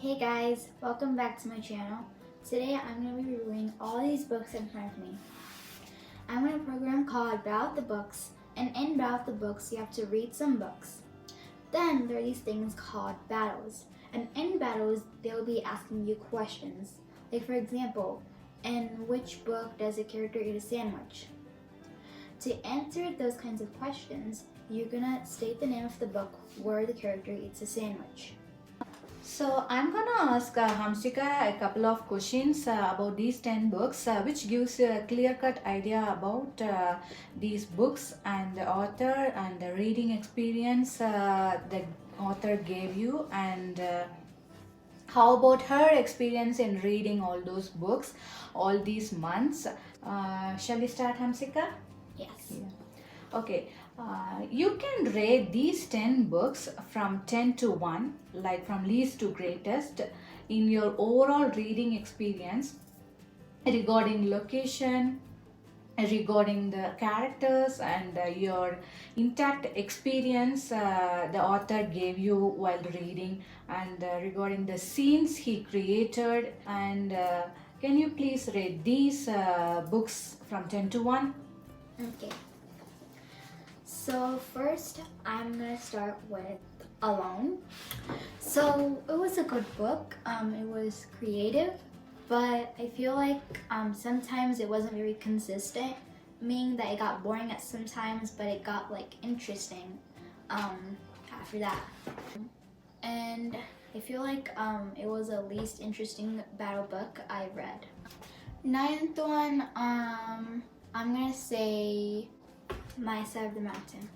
Hey guys, welcome back to my channel. Today I'm going to be reviewing all these books in front of me. I'm in a program called About the Books, and in About the Books you have to read some books. Then there are these things called battles, and in battles they will be asking you questions. Like for example, in which book does a character eat a sandwich? To answer those kinds of questions, you're going to state the name of the book where the character eats a sandwich. So I'm gonna ask Hamsika a couple of questions about these 10 books, which gives you a clear-cut idea about these books and the author and the reading experience the author gave you, and how about her experience in reading all those books all these months. Shall we start, Hamsika? Yes. Yeah. Okay, you can rate these 10 books from 10 to 1, like from least to greatest, in your overall reading experience regarding location, regarding the characters, and your intact experience the author gave you while reading, and regarding the scenes he created. And can you please rate these books from 10 to 1? Okay. So first, I'm gonna start with Alone. So it was a good book. It was creative, but I feel like sometimes it wasn't very consistent, meaning that it got boring at some times, but it got like interesting after that. And I feel like it was the least interesting battle book I read. Ninth one, I'm gonna say My Side of the Mountain.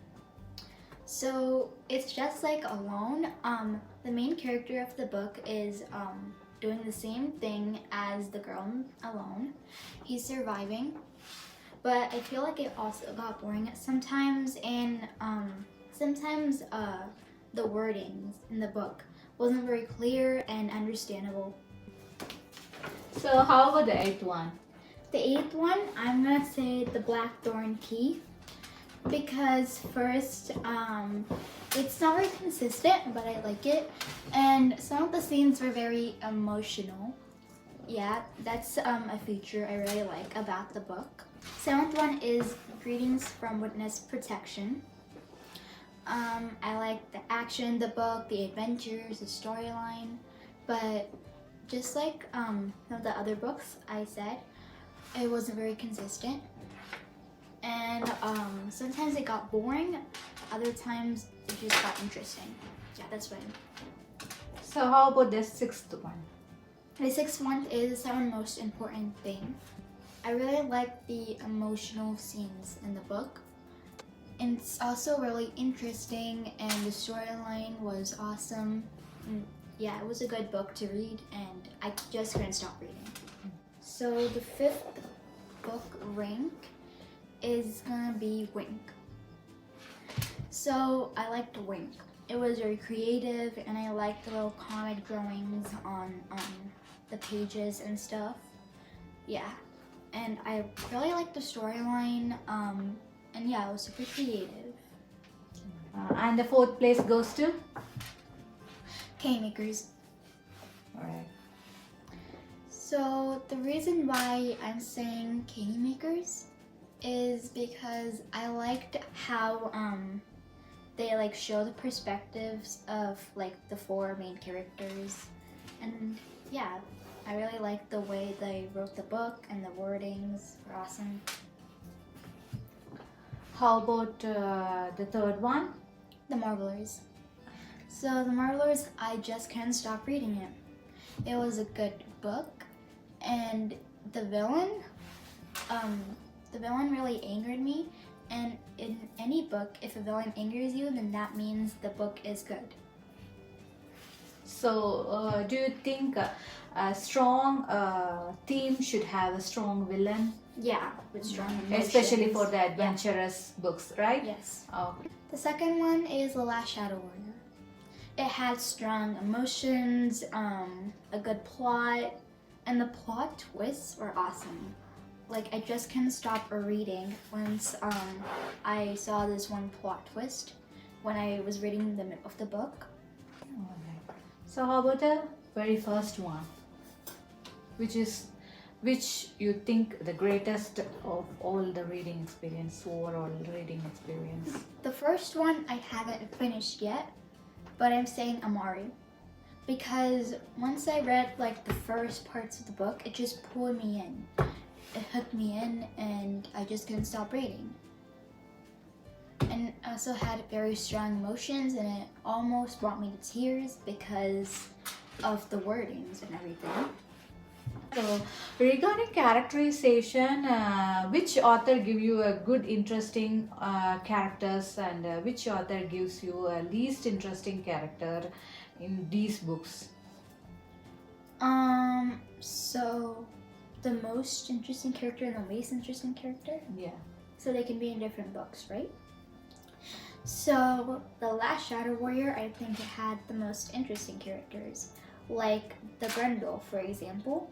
So it's just like Alone. The main character of the book is doing the same thing as the girl in Alone. He's surviving, but I feel like it also got boring at sometimes, and sometimes the wordings in the book wasn't very clear and understandable. So how about the eighth one? The eighth one, I'm gonna say The Blackthorn Key, because first, it's not very consistent, but I like it, and some of the scenes were very emotional. Yeah, that's a feature I really like about the book. Seventh one is Greetings from Witness Protection. I like the action in the book, the adventures, the storyline, but just like some of the other books I said, it wasn't very consistent. And sometimes it got boring, other times it just got interesting. Yeah, that's what I mean. So how about the sixth one? The sixth one is The Seven Most Important Thing. I really like the emotional scenes in the book. And it's also really interesting, and the storyline was awesome. Yeah, it was a good book to read, and I just couldn't stop reading. So the fifth book rank is gonna be Wink. So I liked Wink. It was very creative, and I liked the little comic drawings on the pages and stuff. Yeah, and I really liked the storyline. And yeah, it was super creative. And the fourth place goes to? K-Makers. Alright. So the reason why I'm saying K-Makers is because I liked how they like show the perspectives of like the four main characters, and yeah, I really liked the way they wrote the book, and the wordings were awesome. How about the third one? The Marvelers. So The Marvelers, I just can't stop reading it. It was a good book, and the villain really angered me. And in any book, if a villain angers you, then that means the book is good. So do you think a strong theme should have a strong villain? Yeah, with strong emotions. Especially for the adventurous books, right? Yes. Okay. The second one is The Last Shadow Warrior. It had strong emotions, a good plot, and the plot twists were awesome. Like, I just couldn't stop reading once I saw this one plot twist when I was reading the book. Alright. So how about the very first one, which you think the greatest of all the reading experience, overall reading experience? The first one I haven't finished yet, but I'm saying Amari. Because once I read like the first parts of the book, it just pulled me in. It hooked me in and I just couldn't stop reading. And I also had very strong emotions and it almost brought me to tears because of the wordings and everything. So, regarding characterization, which author give you a good, interesting characters, and which author gives you a least interesting character in these books? So the most interesting character and the least interesting character? Yeah. So they can be in different books, right? So The Last Shadow Warrior, I think it had the most interesting characters. Like the Grendel, for example.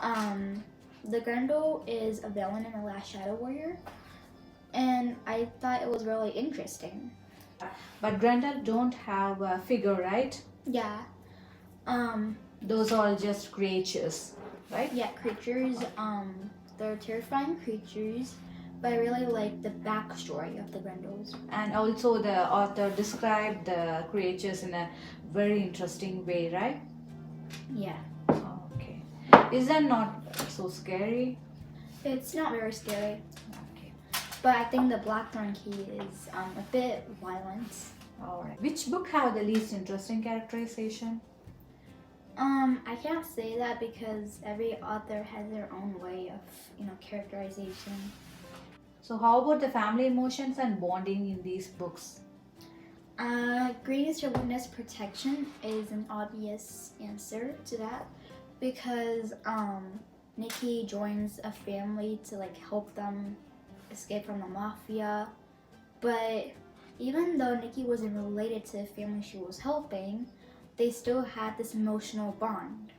The Grendel is a villain in The Last Shadow Warrior. And I thought it was really interesting. But Grendel don't have a figure, right? Yeah. Those are all just creatures, right? Yeah, creatures. They're terrifying creatures. But I really like the backstory of the Grendels. And also the author described the creatures in a very interesting way, right? Yeah. Okay. Is that not so scary? It's not very scary. Okay. But I think the Blackthorn Key is a bit violent. Alright. Which book have the least interesting characterization? I can't say that because every author has their own way of, characterization. So how about the family emotions and bonding in these books? Greatest to Witness Protection is an obvious answer to that because Nikki joins a family to help them escape from the mafia, but even though Nikki wasn't related to the family she was helping, they still had this emotional bond.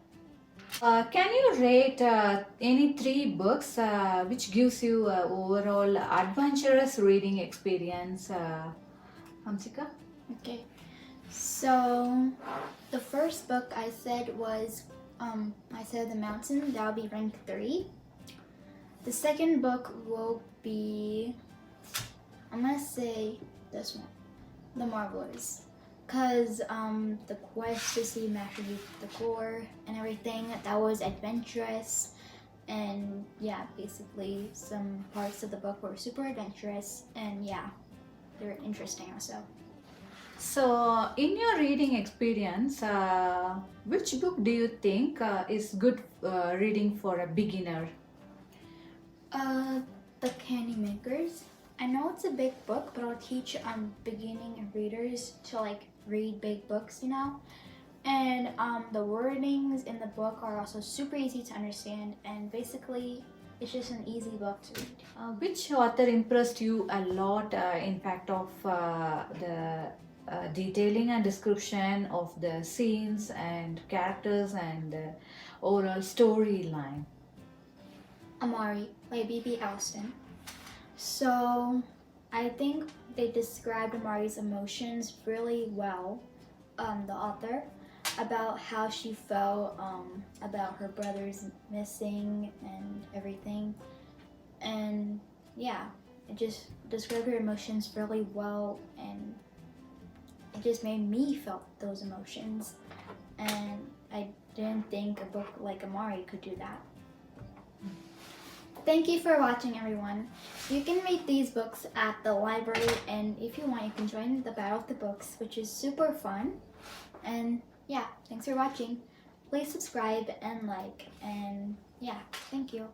Can you rate any 3 books which gives you overall adventurous reading experience, Hamsika? Okay, so the first book I said was I said The Mountain. That'll be rank 3. The second book will be, I'm gonna say this one, The Marvelous. Because the quest to see Master the Core and everything, that was adventurous. And yeah, basically some parts of the book were super adventurous. And yeah, they were interesting also. So, in your reading experience, which book do you think is good reading for a beginner? The Candy Makers. I know it's a big book, but I'll teach beginning readers to read big books, And the wordings in the book are also super easy to understand, and basically it's just an easy book to read. Which author impressed you a lot in fact of the detailing and description of the scenes and characters and overall storyline? Amari by B.B. Alston. So I think they described Amari's emotions really well, the author, about how she felt about her brothers missing and everything. And yeah, it just described her emotions really well, and it just made me feel those emotions. And I didn't think a book like Amari could do that. Thank you for watching, everyone. You can read these books at the library, and if you want, you can join the Battle of the Books, which is super fun. And yeah, thanks for watching. Please subscribe and like, and yeah, thank you.